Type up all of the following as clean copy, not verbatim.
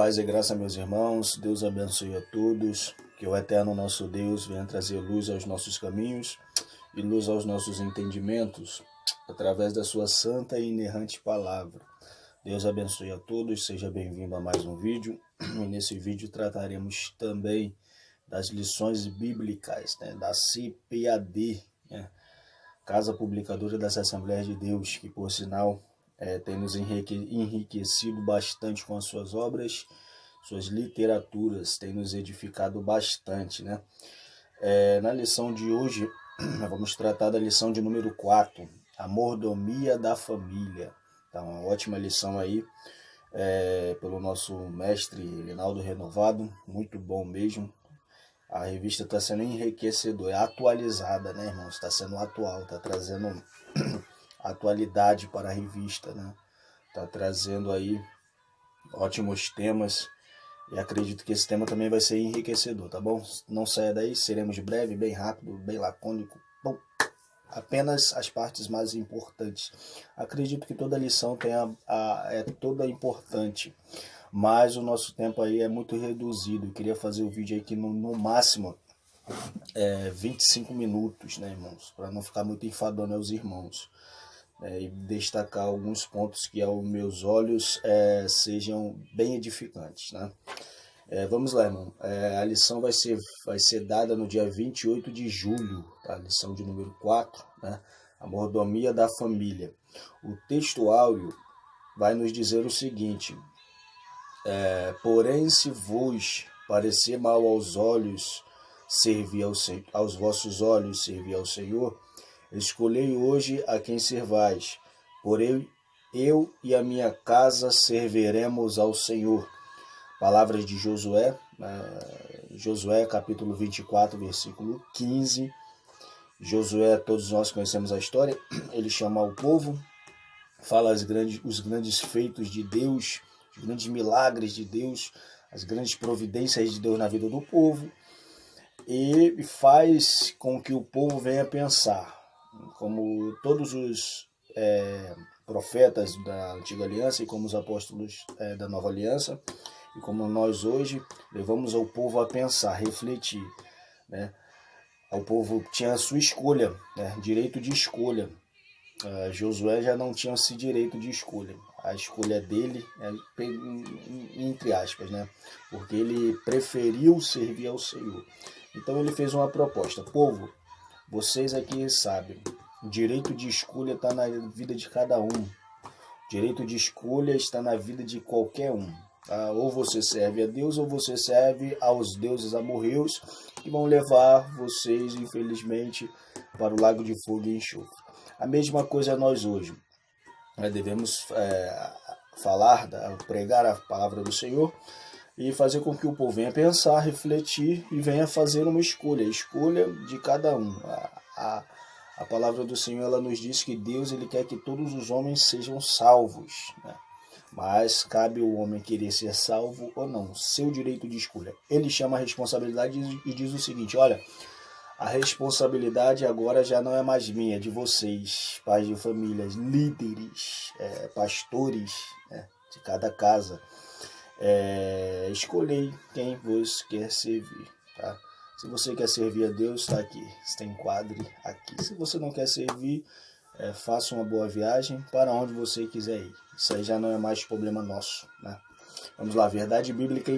Paz e graça, meus irmãos, Deus abençoe a todos, que o eterno nosso Deus venha trazer luz aos nossos caminhos e luz aos nossos entendimentos, através da sua santa e inerrante palavra. Deus abençoe a todos, seja bem-vindo a mais um vídeo, e nesse vídeo trataremos também das lições bíblicas, da CPAD, Casa Publicadora das Assembleias de Deus, que por sinal tem nos enriquecido bastante com as suas obras, suas literaturas, tem nos edificado bastante, Na lição de hoje, vamos tratar da lição de número 4, a mordomia da família. Tá uma ótima lição aí, pelo nosso mestre Linaldo Renovado, muito bom mesmo. A revista está sendo enriquecedora, é atualizada, irmãos? Está sendo atual, está trazendo atualidade para a revista, Está trazendo aí ótimos temas e acredito que esse tema também vai ser enriquecedor, tá bom? Não saia daí, seremos breve, bem rápido, bem lacônico. Bom, apenas as partes mais importantes. Acredito que toda lição é toda importante, mas o nosso tempo aí é muito reduzido. Eu queria fazer o vídeo aqui no máximo 25 minutos, irmãos? Para não ficar muito enfadonho aos irmãos. E destacar alguns pontos que aos meus olhos sejam bem edificantes, Vamos lá, irmão. A lição vai ser dada no dia 28 de julho, tá? A lição de número 4, a mordomia da família. O texto áureo vai nos dizer o seguinte: porém, se vos parecer mal aos olhos, aos vossos olhos servir ao Senhor, escolhei hoje a quem servais, porém eu e a minha casa serviremos ao Senhor. Palavras de Josué, Josué capítulo 24, versículo 15. Josué, todos nós conhecemos a história, ele chama o povo, fala os grandes feitos de Deus, os grandes milagres de Deus, as grandes providências de Deus na vida do povo, e faz com que o povo venha pensar, como todos os profetas da Antiga Aliança e como os apóstolos da Nova Aliança, e como nós hoje levamos o povo a pensar, refletir. O povo tinha a sua escolha, direito de escolha. Josué já não tinha esse direito de escolha. A escolha dele entre aspas, porque ele preferiu servir ao Senhor. Então ele fez uma proposta: povo, vocês aqui sabem, o direito de escolha está na vida de cada um. O direito de escolha está na vida de qualquer um. Ou você serve a Deus ou você serve aos deuses amorreus, que vão levar vocês, infelizmente, para o lago de fogo e enxofre. A mesma coisa nós hoje. Nós devemos pregar a palavra do Senhor e fazer com que o povo venha pensar, refletir e venha fazer uma escolha. A escolha de cada um. A palavra do Senhor, ela nos diz que Deus, ele quer que todos os homens sejam salvos, Mas cabe ao homem querer ser salvo ou não, seu direito de escolha. Ele chama a responsabilidade e diz o seguinte: olha, a responsabilidade agora já não é mais minha, é de vocês, pais de famílias, líderes, pastores, de cada casa. Escolhei quem vos quer servir, tá? Se você quer servir a Deus, está aqui, está enquadre aqui. Se você não quer servir, faça uma boa viagem para onde você quiser ir. Isso aí já não é mais problema nosso, Vamos lá, verdade bíblica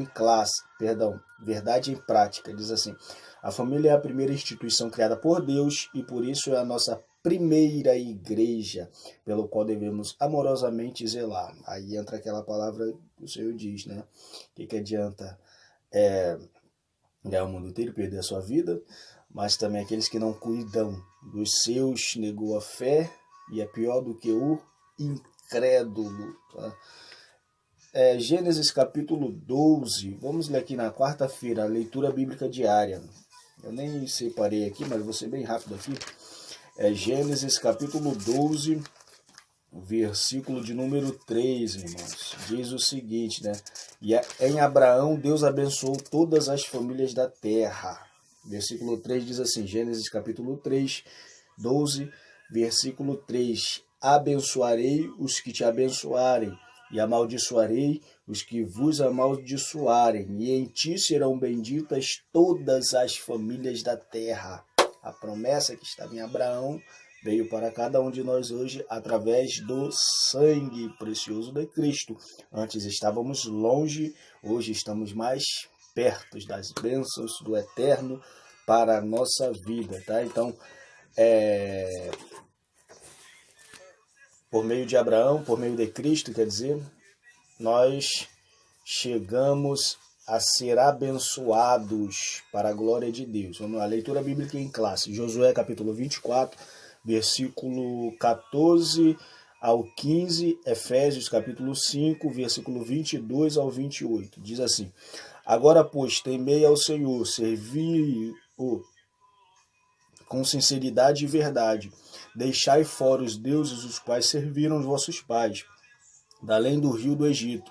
verdade em prática, diz assim: a família é a primeira instituição criada por Deus e por isso é a nossa primeira igreja, pelo qual devemos amorosamente zelar. Aí entra aquela palavra que o Senhor diz, que adianta ganhar o mundo inteiro, perder a sua vida, mas também aqueles que não cuidam dos seus, negou a fé e é pior do que o incrédulo. Gênesis capítulo 12, vamos ler aqui na quarta-feira, a leitura bíblica diária. Eu nem separei aqui, mas vou ser bem rápido aqui. Gênesis capítulo 12, versículo de número 3, irmãos. Diz o seguinte, E em Abraão Deus abençoou todas as famílias da terra. Versículo 3 diz assim, Gênesis capítulo 3, 12, versículo 3. Abençoarei os que te abençoarem, e amaldiçoarei os que vos amaldiçoarem, e em ti serão benditas todas as famílias da terra. A promessa que estava em Abraão veio para cada um de nós hoje através do sangue precioso de Cristo. Antes estávamos longe, hoje estamos mais perto das bênçãos do eterno para a nossa vida, tá? Então, por meio de Abraão, por meio de Cristo, quer dizer, nós chegamos a ser abençoados para a glória de Deus. Vamos lá, leitura bíblica em classe. Josué capítulo 24, versículo 14 ao 15, Efésios capítulo 5, versículo 22 ao 28. Diz assim: Agora, pois, temei ao Senhor, servi-o com sinceridade e verdade. Deixai fora os deuses os quais serviram os vossos pais, da além do rio do Egito,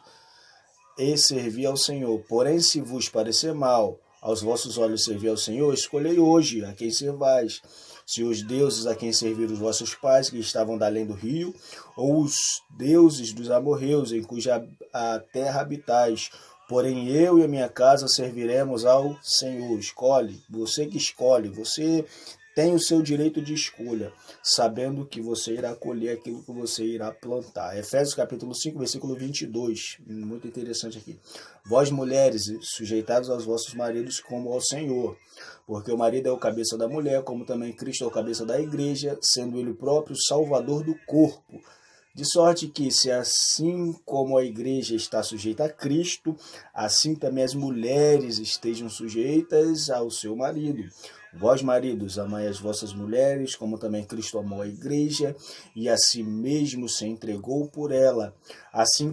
e servi ao Senhor. Porém, se vos parecer mal aos vossos olhos servir ao Senhor, escolhei hoje a quem servais, se os deuses a quem serviram os vossos pais, que estavam da além do rio, ou os deuses dos amorreus, em cuja a terra habitais. Porém, eu e a minha casa serviremos ao Senhor. Escolhe, você que escolhe, você tem o seu direito de escolha, sabendo que você irá colher aquilo que você irá plantar. Efésios capítulo 5, versículo 22, muito interessante aqui. Vós, mulheres, sujeitados aos vossos maridos como ao Senhor, porque o marido é o cabeça da mulher, como também Cristo é o cabeça da igreja, sendo ele próprio salvador do corpo. De sorte que, se assim como a igreja está sujeita a Cristo, assim também as mulheres estejam sujeitas ao seu marido. Vós, maridos, amai as vossas mulheres, como também Cristo amou a igreja, e a si mesmo se entregou por ela. Assim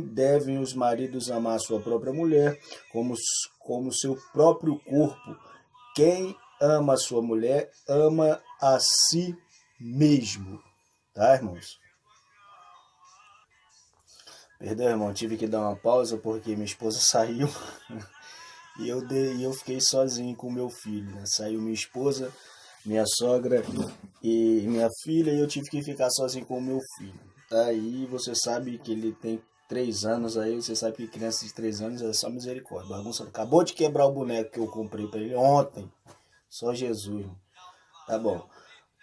devem os maridos amar a sua própria mulher, como seu próprio corpo. Quem ama a sua mulher, ama a si mesmo. Tá, irmãos? Perdão, irmão, tive que dar uma pausa porque minha esposa saiu e eu fiquei sozinho com meu filho, né? Saiu minha esposa, minha sogra e minha filha, e eu tive que ficar sozinho com o meu filho. Tá? E você sabe que ele tem 3 anos aí, você sabe que criança de 3 anos é só misericórdia. Bagunça, acabou de quebrar o boneco que eu comprei para ele ontem. Só Jesus. Tá bom.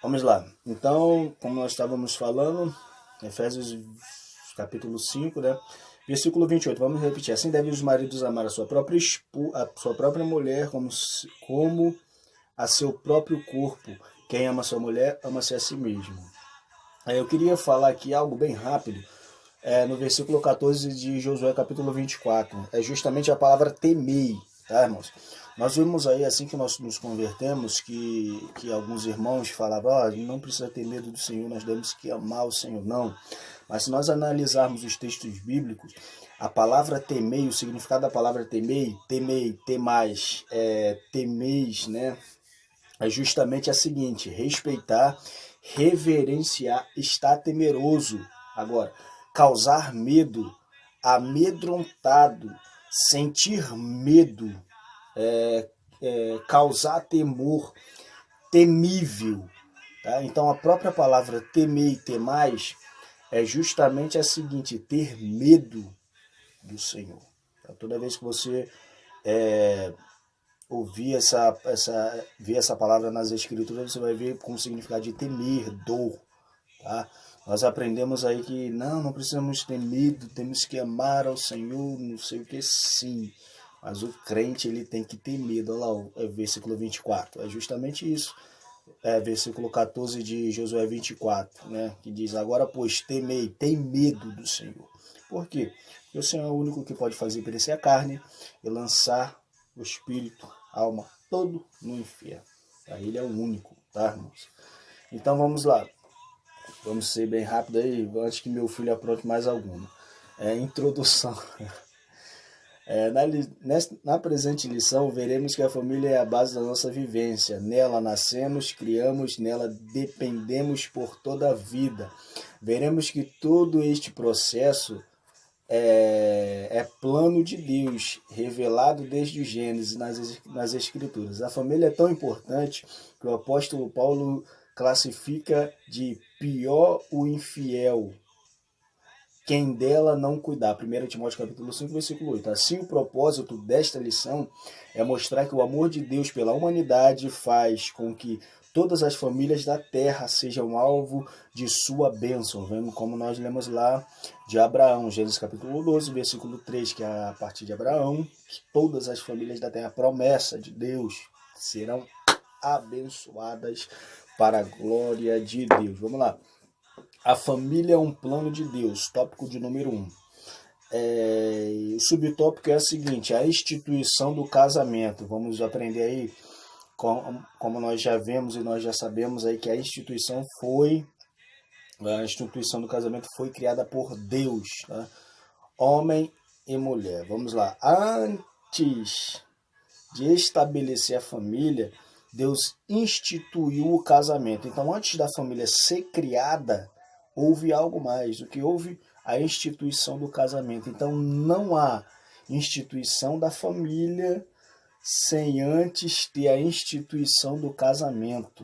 Vamos lá. Então, como nós estávamos falando, Efésios capítulo 5, né? Versículo 28. Vamos repetir. Assim devem os maridos amar a sua própria mulher como a seu próprio corpo. Quem ama a sua mulher, ama-se a si mesmo. Eu queria falar aqui algo bem rápido. No versículo 14 de Josué capítulo 24. É justamente a palavra temei, tá, irmãos? Nós vimos aí, assim que nós nos convertemos, que alguns irmãos falavam, não precisa ter medo do Senhor, nós temos que amar o Senhor. Não. Mas se nós analisarmos os textos bíblicos, a palavra temei, o significado da palavra temei, temais, temeis, né? É justamente a seguinte: respeitar, reverenciar, estar temeroso. Agora, causar medo, amedrontado, sentir medo, causar temor, temível. Tá? Então, a própria palavra temer e temais é justamente a seguinte: ter medo do Senhor. Então, toda vez que você ouvir ver essa palavra nas Escrituras, você vai ver com o significado de temer, dor. Tá? Nós aprendemos aí que não precisamos ter medo, temos que amar ao Senhor, não sei o que, sim. Mas o crente, ele tem que ter medo. Olha lá o versículo 24, é justamente isso. Versículo 14 de Josué 24, né? Que diz: agora, pois, temei, tem medo do Senhor. Por quê? Porque o Senhor é o único que pode fazer perecer a carne e lançar o espírito, a alma, todo no inferno. Tá? Ele é o único, tá, irmãos? Então vamos lá. Vamos ser bem rápido aí, antes que meu filho apronte mais alguma. Introdução. Na presente lição, veremos que a família é a base da nossa vivência. Nela nascemos, criamos, nela dependemos por toda a vida. Veremos que todo este processo é plano de Deus, revelado desde o Gênesis nas Escrituras. A família é tão importante que o apóstolo Paulo classifica de pior o infiel. quem dela não cuidar. 1 Timóteo capítulo 5, versículo 8. Assim, o propósito desta lição é mostrar que o amor de Deus pela humanidade faz com que todas as famílias da terra sejam alvo de sua bênção. Vemos como nós lemos lá de Abraão, Gênesis capítulo 12, versículo 3, que é a partir de Abraão, que todas as famílias da terra, promessa de Deus, serão abençoadas para a glória de Deus. Vamos lá. A família é um plano de Deus, tópico de número 1. O subtópico é o seguinte, a instituição do casamento. Vamos aprender aí, como nós já vemos e nós já sabemos aí que a instituição do casamento foi criada por Deus, tá? Homem e mulher. Vamos lá. Antes de estabelecer a família, Deus instituiu o casamento. Então, antes da família ser criada, houve algo mais do que houve a instituição do casamento. Então, não há instituição da família sem antes ter a instituição do casamento.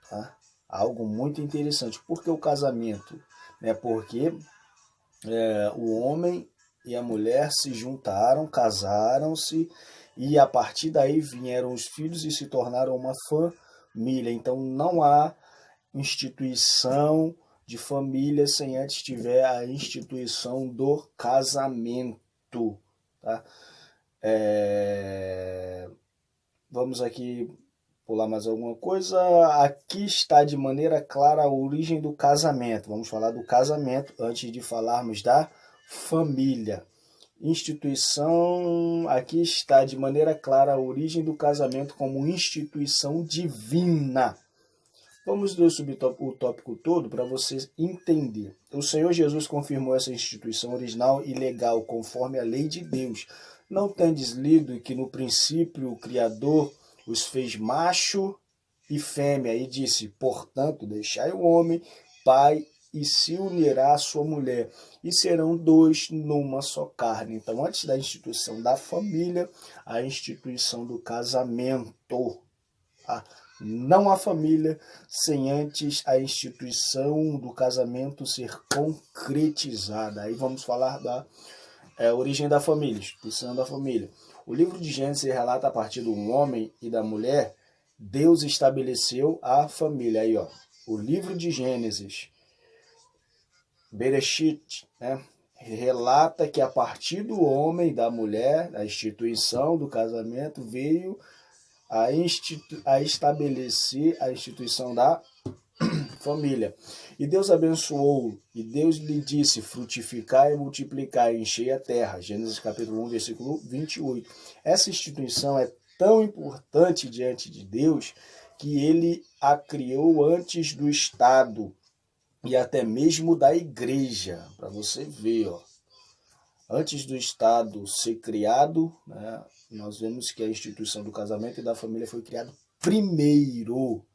Tá? Algo muito interessante. Por que o casamento? Porque o homem e a mulher se juntaram, casaram-se, e a partir daí vieram os filhos e se tornaram uma família. Então não há instituição de família sem antes tiver a instituição do casamento. Tá? Vamos aqui pular mais alguma coisa. Aqui está de maneira clara a origem do casamento. Vamos falar do casamento antes de falarmos da família. Instituição, aqui está de maneira clara a origem do casamento como instituição divina. Vamos ler o tópico todo para você entender. O Senhor Jesus confirmou essa instituição original e legal conforme a lei de Deus. Não tendes lido que no princípio o Criador os fez macho e fêmea e disse, portanto, deixai o homem, pai, e se unirá à sua mulher, e serão dois numa só carne. Então, antes da instituição da família, a instituição do casamento. Tá? Não há família sem antes a instituição do casamento ser concretizada. Aí vamos falar da origem da família, instituição da família. O livro de Gênesis relata a partir do homem e da mulher, Deus estabeleceu a família. Aí, o livro de Gênesis, Bereshit, relata que a partir do homem e da mulher, a instituição do casamento veio a estabelecer a instituição da família. E Deus abençoou, e Deus lhe disse, frutificar e multiplicar, encher a terra. Gênesis capítulo 1, versículo 28. Essa instituição é tão importante diante de Deus que ele a criou antes do Estado e até mesmo da igreja, para você ver, antes do Estado ser criado, nós vemos que a instituição do casamento e da família foi criada primeiro,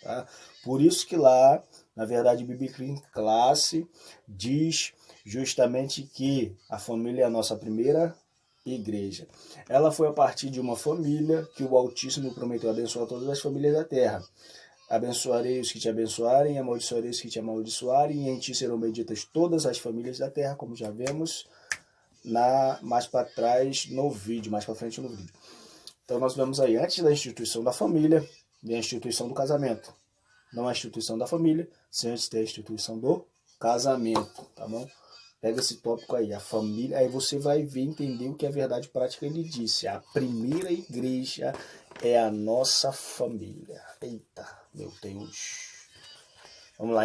tá? Por isso que lá, na verdade, Bíblica em Classe diz justamente que a família é a nossa primeira igreja. Ela foi a partir de uma família que o Altíssimo prometeu abençoar todas as famílias da terra. Abençoarei os que te abençoarem, amaldiçoarei os que te amaldiçoarem, e em ti serão benditas todas as famílias da terra, como já vemos mais para trás no vídeo, mais para frente no vídeo. Então nós vemos aí, antes da instituição da família, vem a instituição do casamento. Não a instituição da família, sem antes ter a instituição do casamento, tá bom? Pega esse tópico aí, a família, aí você vai ver, entender o que é verdade prática. Ele disse, a primeira igreja é a nossa família. Eita, meu Deus. Vamos lá,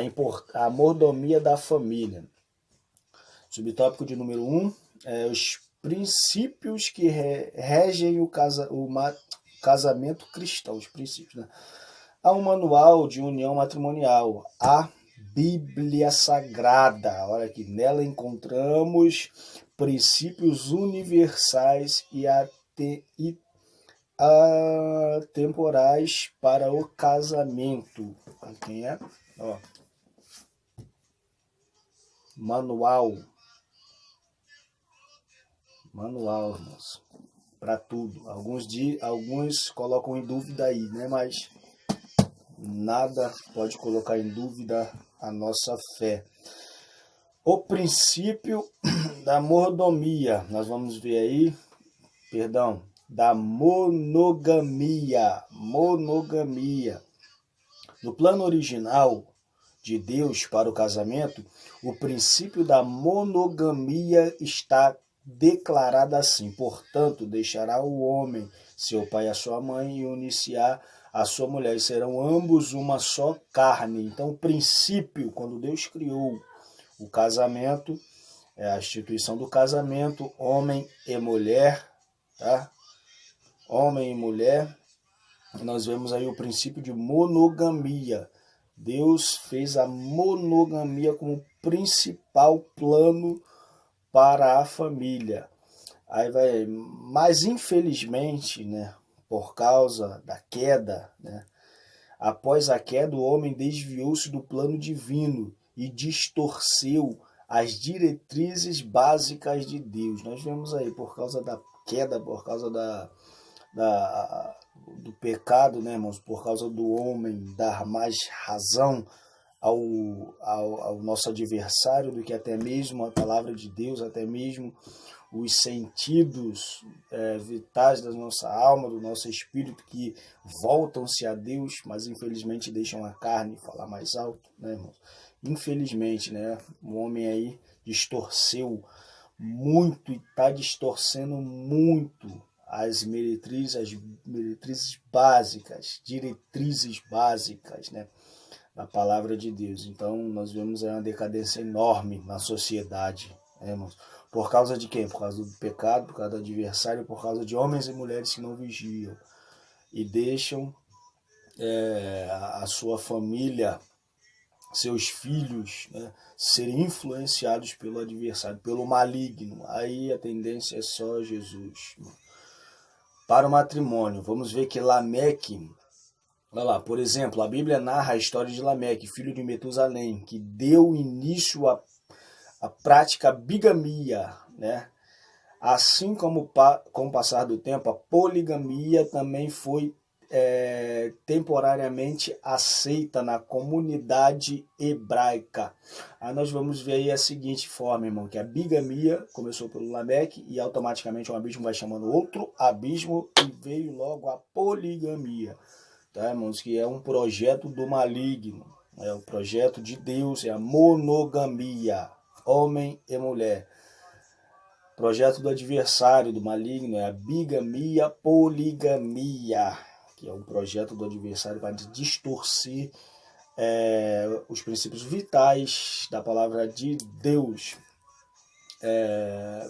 a mordomia da família. Subtópico de número 1, os princípios que regem o casamento cristão, os princípios, né? Há um manual de união matrimonial, a Bíblia Sagrada. Olha aqui, nela encontramos princípios universais e atemporais para o casamento. Quem é? Manual, irmãos, para tudo. Alguns colocam em dúvida aí, né? Mas nada pode colocar em dúvida a nossa fé. O princípio da mordomia, nós vamos ver aí, da monogamia. No plano original de Deus para o casamento, o princípio da monogamia está declarado assim: portanto, deixará o homem seu pai e a sua mãe e unir-se-á a sua mulher, e serão ambos uma só carne. Então, o princípio, quando Deus criou o casamento, é a instituição do casamento, homem e mulher, tá? Homem e mulher, nós vemos aí o princípio de monogamia. Deus fez a monogamia como principal plano para a família. Aí vai, mas infelizmente, né, por causa da queda, né, após a queda, o homem desviou-se do plano divino e distorceu as diretrizes básicas de Deus. Nós vemos aí, por causa da queda, por causa do pecado, né, irmãos? Por causa do homem dar mais razão ao nosso adversário do que até mesmo a palavra de Deus, até mesmo os sentidos vitais da nossa alma, do nosso espírito, que voltam-se a Deus, mas infelizmente deixam a carne falar mais alto, né, irmãos? Infelizmente, né, o homem aí distorceu muito e está distorcendo muito as diretrizes básicas, né, da palavra de Deus. Então, nós vemos aí uma decadência enorme na sociedade, né, irmãos? Por causa de quem? Por causa do pecado, por causa do adversário, por causa de homens e mulheres que não vigiam e deixam a sua família, seus filhos, né, serem influenciados pelo adversário, pelo maligno. Aí a tendência é só Jesus. Para o matrimônio, vamos ver que Lameque, olha lá, por exemplo, a Bíblia narra a história de Lameque, filho de Metusalém, que deu início à prática bigamia, né? Assim como com o passar do tempo, a poligamia também foi temporariamente aceita na comunidade hebraica. Aí nós vamos ver aí a seguinte forma, irmão, que a bigamia começou pelo Lameque e automaticamente um abismo vai chamando outro abismo e veio logo a poligamia, tá, irmãos? Que é um projeto do maligno, é o projeto de Deus, é a monogamia, homem e mulher. Projeto do adversário, do maligno, é a bigamia, poligamia, que é um projeto do adversário para distorcer os princípios vitais da palavra de Deus.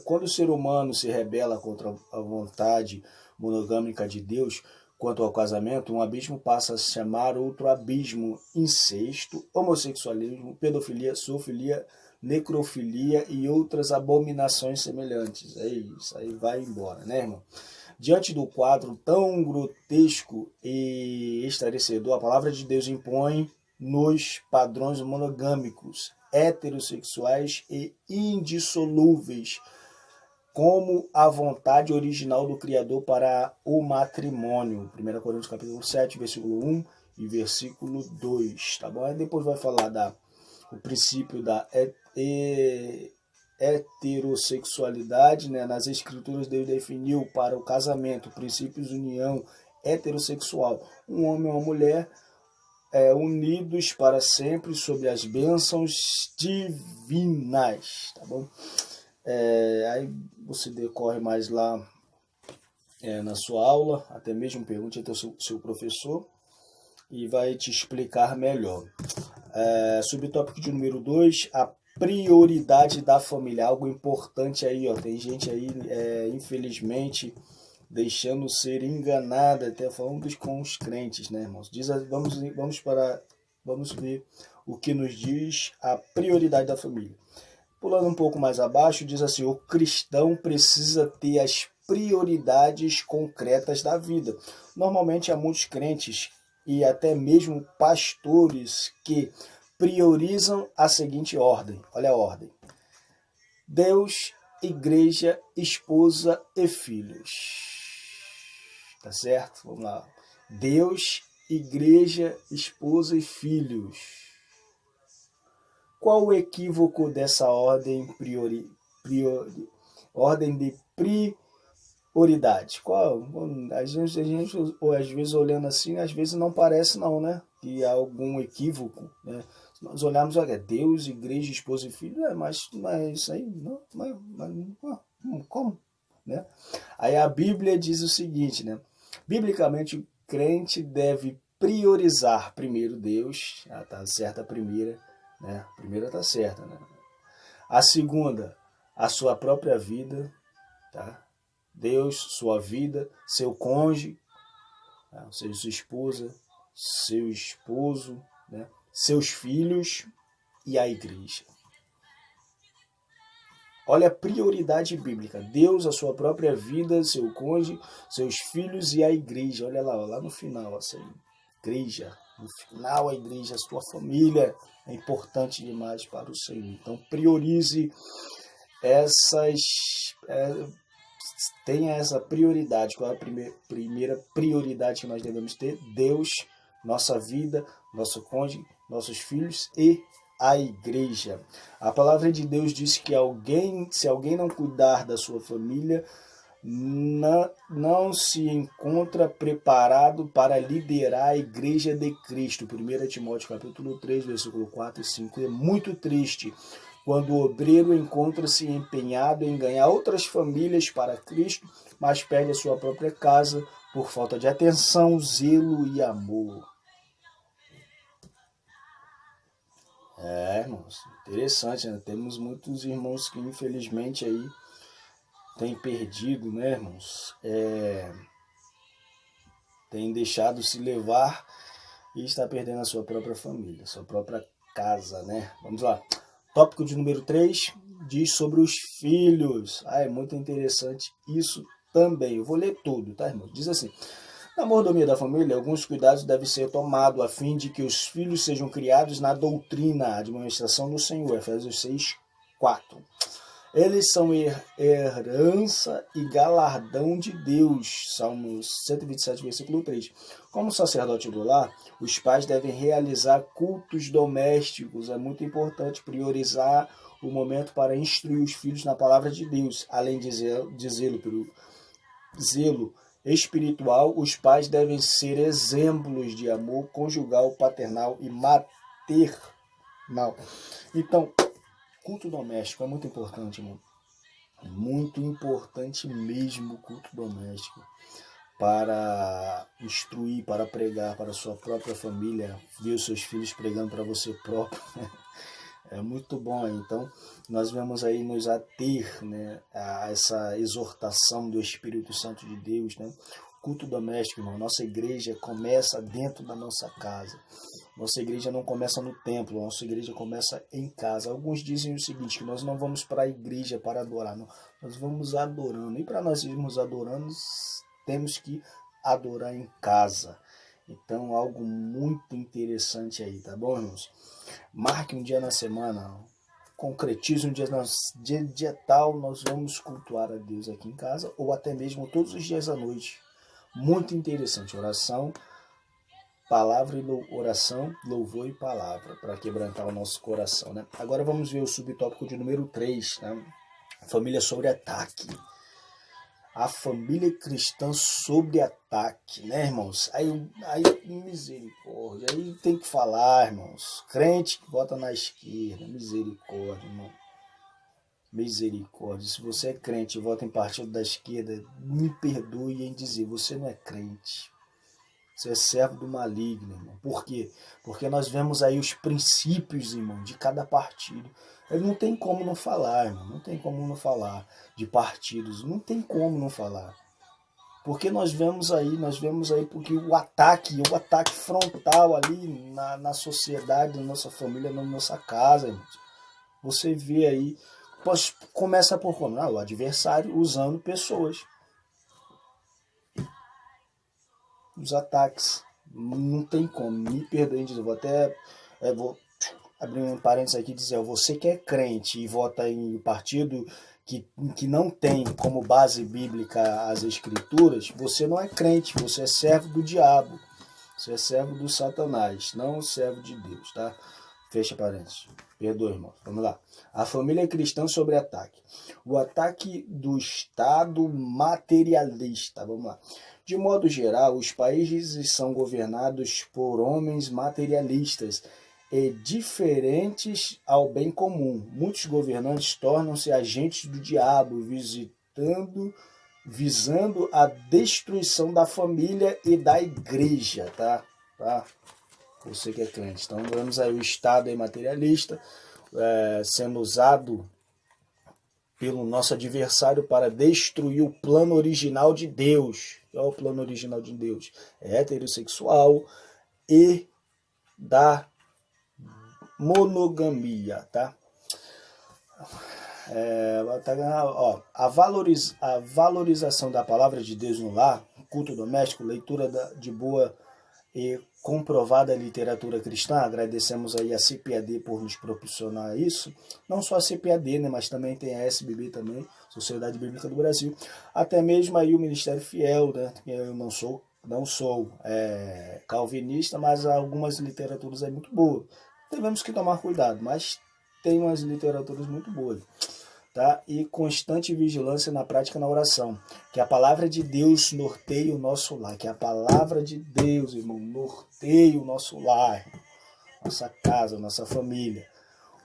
Quando o ser humano se rebela contra a vontade monogâmica de Deus quanto ao casamento, um abismo passa a se chamar outro abismo: incesto, homossexualismo, pedofilia, zoofilia, necrofilia e outras abominações semelhantes. É isso, aí vai embora, né, irmão? Diante do quadro tão grotesco e esclarecedor, a palavra de Deus impõe nos padrões monogâmicos, heterossexuais e indissolúveis, como a vontade original do Criador para o matrimônio. 1 Coríntios capítulo 7, versículo 1 e versículo 2, tá bom? Aí depois vai falar o princípio da heterossexualidade, né? Nas escrituras Deus definiu para o casamento princípios de união heterossexual, um homem e uma mulher unidos para sempre sob as bênçãos divinas, tá bom? Aí você decorre mais lá na sua aula, até mesmo pergunte ao seu professor e vai te explicar melhor. Subtópico de número 2, a prioridade da família, algo importante aí, ó. Tem gente aí, infelizmente, deixando ser enganada, até falando com os crentes, né, irmãos? Vamos ver o que nos diz a prioridade da família. Pulando um pouco mais abaixo, diz assim: o cristão precisa ter as prioridades concretas da vida. Normalmente há muitos crentes e até mesmo pastores que priorizam a seguinte ordem. Olha a ordem: Deus, igreja, esposa e filhos. Tá certo? Vamos lá. Deus, igreja, esposa e filhos. Qual o equívoco dessa ordem ordem de prioridade? Qual? A gente, ou às vezes olhando assim, às vezes não parece não, né? Que há algum equívoco, né? Se nós olharmos, olha, Deus, igreja, esposa e filho, mas isso aí, não, como? Né? Aí a Bíblia diz o seguinte, né? Biblicamente, o crente deve priorizar primeiro Deus, tá certa a primeira, né? A primeira tá certa, né? A segunda, a sua própria vida, tá? Deus, sua vida, seu cônjuge, tá? Ou seja, sua esposa, seu esposo, né? Seus filhos e a igreja. Olha a prioridade bíblica. Deus, a sua própria vida, seu cônjuge, seus filhos e a igreja. Olha lá no final, assim, igreja. No final, a igreja, a sua família é importante demais para o Senhor. Então, priorize tenha essa prioridade. Qual é a primeira prioridade que nós devemos ter? Deus, nossa vida, nosso cônjuge, nossos filhos e a igreja. A palavra de Deus diz que se alguém não cuidar da sua família, não se encontra preparado para liderar a igreja de Cristo. 1 Timóteo capítulo 3, versículo 4 e 5. É muito triste quando o obreiro encontra-se empenhado em ganhar outras famílias para Cristo, mas perde a sua própria casa por falta de atenção, zelo e amor. Irmãos, interessante, né? Temos muitos irmãos que infelizmente aí têm perdido, né, irmãos? Tem deixado se levar e está perdendo a sua própria família, sua própria casa, né? Vamos lá. Tópico de número 3 diz sobre os filhos. É muito interessante isso também. Eu vou ler tudo, tá, irmãos? Diz assim: na mordomia da família, alguns cuidados devem ser tomados a fim de que os filhos sejam criados na doutrina, administração do Senhor. Efésios 6, 4. Eles são herança e galardão de Deus. Salmos 127, versículo 3. Como sacerdote do lar, os pais devem realizar cultos domésticos. É muito importante priorizar o momento para instruir os filhos na palavra de Deus. Além de zelo espiritual, os pais devem ser exemplos de amor conjugal, paternal e maternal. Então, culto doméstico é muito importante, irmão. Muito importante mesmo o culto doméstico. Para instruir, para pregar para a sua própria família, ver os seus filhos pregando para você próprio. É muito bom. Então, nós vamos aí nos ater, né, a essa exortação do Espírito Santo de Deus, né? Culto doméstico, irmão. Nossa igreja começa dentro da nossa casa. Nossa igreja não começa no templo, nossa igreja começa em casa. Alguns dizem o seguinte, que nós não vamos para a igreja para adorar, não. Nós vamos adorando. E para nós irmos adorando, temos que adorar em casa. Então, algo muito interessante aí, tá bom, irmãos? Marque um dia na semana, concretize um dia tal, nós vamos cultuar a Deus aqui em casa, ou até mesmo todos os dias à noite. Muito interessante, oração, louvor e palavra, para quebrantar o nosso coração, né? Agora vamos ver o subtópico de número 3, né? Família sobre ataque. A família cristã sobre ataque, né, irmãos? Aí misericórdia, aí tem que falar, irmãos. Crente que vota na esquerda, misericórdia, irmão. Misericórdia. Se você é crente e vota em partido da esquerda, me perdoe em dizer, você não é crente. Você é servo do maligno, irmão. Por quê? Porque nós vemos aí os princípios, irmão, de cada partido. Não tem como não falar, irmão. Não tem como não falar de partidos. Não tem como não falar. Porque nós vemos aí porque o ataque frontal ali na sociedade, na nossa família, na nossa casa, irmãos. Você vê aí, começa por como? O adversário usando pessoas. Os ataques, não tem como, me perdoem dizer, vou abrir um parênteses aqui e dizer, você que é crente e vota em partido que não tem como base bíblica as escrituras, você não é crente, você é servo do diabo, você é servo do Satanás, não servo de Deus, tá? Fecha parênteses. Perdoa, irmãos. Vamos lá. A família cristã sobre ataque. O ataque do Estado materialista. Vamos lá. De modo geral, os países são governados por homens materialistas e diferentes ao bem comum. Muitos governantes tornam-se agentes do diabo, visando a destruição da família e da igreja, tá? Você que é crente. Então, vemos aí o Estado materialista sendo usado pelo nosso adversário para destruir o plano original de Deus. Qual é o plano original de Deus? É heterossexual e da monogamia, tá? A valorização da palavra de Deus no lar, culto doméstico, leitura de boa e comprovada literatura cristã. Agradecemos aí a CPAD por nos proporcionar isso. Não só a CPAD, né, mas também tem a SBB também, Sociedade Bíblica do Brasil. Até mesmo aí o Ministério Fiel, né? Eu não sou calvinista, mas há algumas literaturas aí muito boas. Devemos que tomar cuidado, mas tem umas literaturas muito boas. Tá? E constante vigilância na prática na oração. Que a palavra de Deus norteie o nosso lar. Que a palavra de Deus, irmão, norteie o nosso lar, nossa casa, nossa família.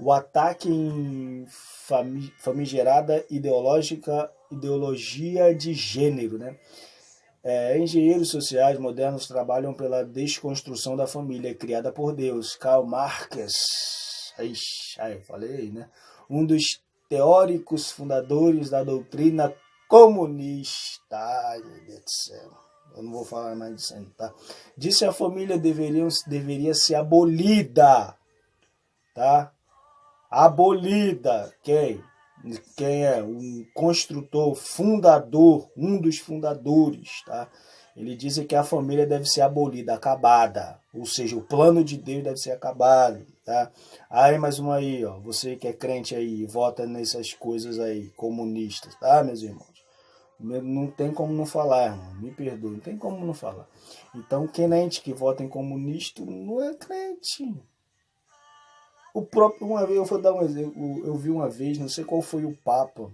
O ataque em famigerada ideologia de gênero, né? Engenheiros sociais modernos trabalham pela desconstrução da família criada por Deus. Karl Marx, falei, né? Um dos teóricos fundadores da doutrina comunista. Ai, meu Deus do céu. Eu não vou falar mais disso ainda, tá? Disse a família deveria ser abolida, tá? Abolida. Quem é um construtor, fundador, um dos fundadores, tá? Ele diz que a família deve ser abolida, acabada. Ou seja, o plano de Deus deve ser acabado, tá? Aí, mais uma aí, ó. Você que é crente aí, vota nessas coisas aí, comunistas, tá, meus irmãos? Não tem como não falar, irmão. Me perdoe, não tem como não falar. Então, crente que vota em comunista não é crente. Eu vou dar um exemplo. Eu vi uma vez, não sei qual foi o Papa,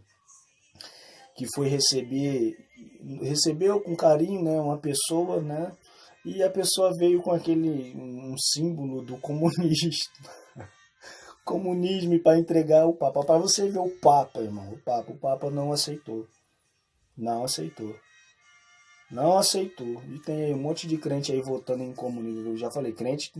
que foi recebeu com carinho, né, uma pessoa, né, e a pessoa veio com um símbolo do comunismo para entregar o Papa. Para você ver o Papa, irmão, o Papa não aceitou. E tem aí um monte de crente aí votando em comunismo. Eu já falei, crente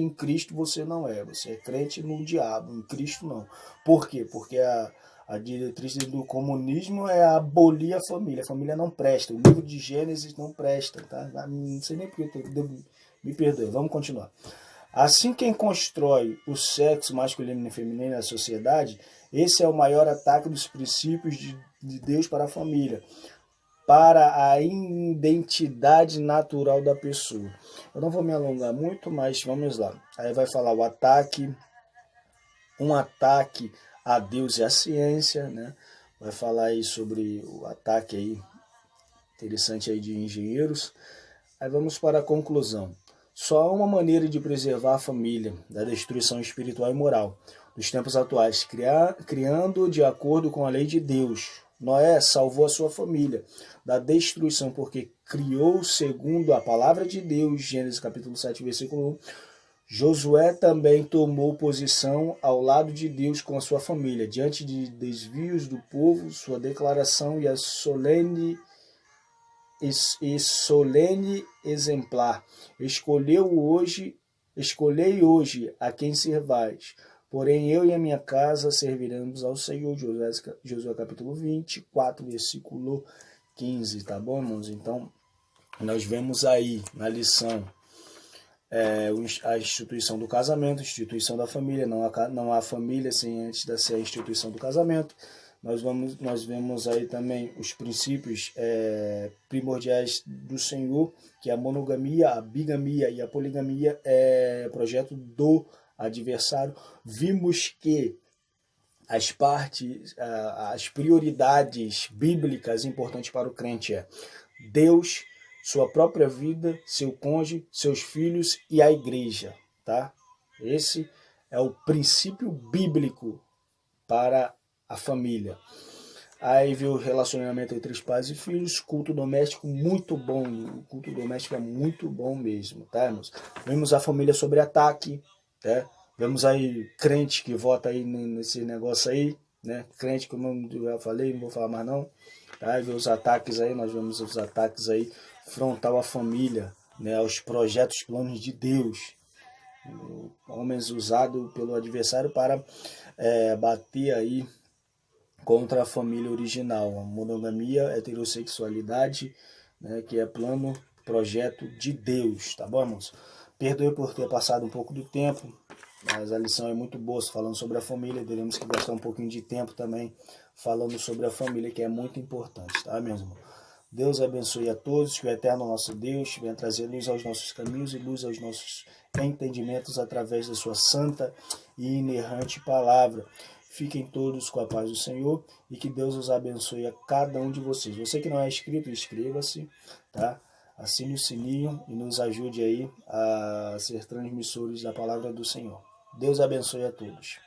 em Cristo você não é. Você é crente no diabo, em Cristo não. Por quê? Porque a diretriz do comunismo é abolir a família. A família não presta. O livro de Gênesis não presta, tá? Não sei nem porque me perdoe. Vamos continuar. Assim, quem constrói o sexo masculino e feminino na sociedade, esse é o maior ataque dos princípios de Deus para a família, para a identidade natural da pessoa. Eu não vou me alongar muito, mas vamos lá. Aí vai falar um ataque a Deus e a ciência, né? Vai falar aí sobre o ataque aí, interessante aí de engenheiros. Aí vamos para a conclusão. Só há uma maneira de preservar a família da destruição espiritual e moral dos tempos atuais, criando de acordo com a lei de Deus. Noé salvou a sua família da destruição porque criou segundo a palavra de Deus, Gênesis capítulo 7, versículo 1. Josué também tomou posição ao lado de Deus com a sua família, diante de desvios do povo, sua declaração e a solene exemplar. Escolhei hoje a quem servais, porém eu e a minha casa serviremos ao Senhor. Josué capítulo 24, versículo 15, tá bom, irmãos? Então, nós vemos aí na lição a instituição do casamento, a instituição da família. Não há família sem antes da ser a instituição do casamento. Nós vemos aí também os princípios primordiais do Senhor, que a monogamia, a bigamia e a poligamia é projeto do adversário. Vimos que as prioridades bíblicas importantes para o crente é Deus, sua própria vida, seu cônjuge, seus filhos e a igreja, tá? Esse é o princípio bíblico para a família. Aí veio o relacionamento entre os pais e filhos, culto doméstico muito bom, o culto doméstico é muito bom mesmo, tá, irmãos? Vemos a família sobre ataque, né? Vemos aí crente que vota aí nesse negócio aí, né? Crente que eu já falei, não vou falar mais não, tá? Aí os ataques aí, nós vemos os ataques aí frontal à família, né? Aos projetos, planos de Deus, homens usados pelo adversário para bater aí contra a família original, a monogamia, a heterossexualidade, né, que é plano, projeto de Deus, tá bom, irmãos? Perdoe por ter passado um pouco do tempo, mas a lição é muito boa, falando sobre a família, teremos que gastar um pouquinho de tempo também falando sobre a família, que é muito importante, tá, meus irmãos? Deus abençoe a todos, que o eterno nosso Deus venha trazer luz aos nossos caminhos e luz aos nossos entendimentos através da sua santa e inerrante palavra. Fiquem todos com a paz do Senhor e que Deus os abençoe a cada um de vocês. Você que não é inscrito, inscreva-se, tá? Assine o sininho e nos ajude aí a ser transmissores da palavra do Senhor. Deus abençoe a todos.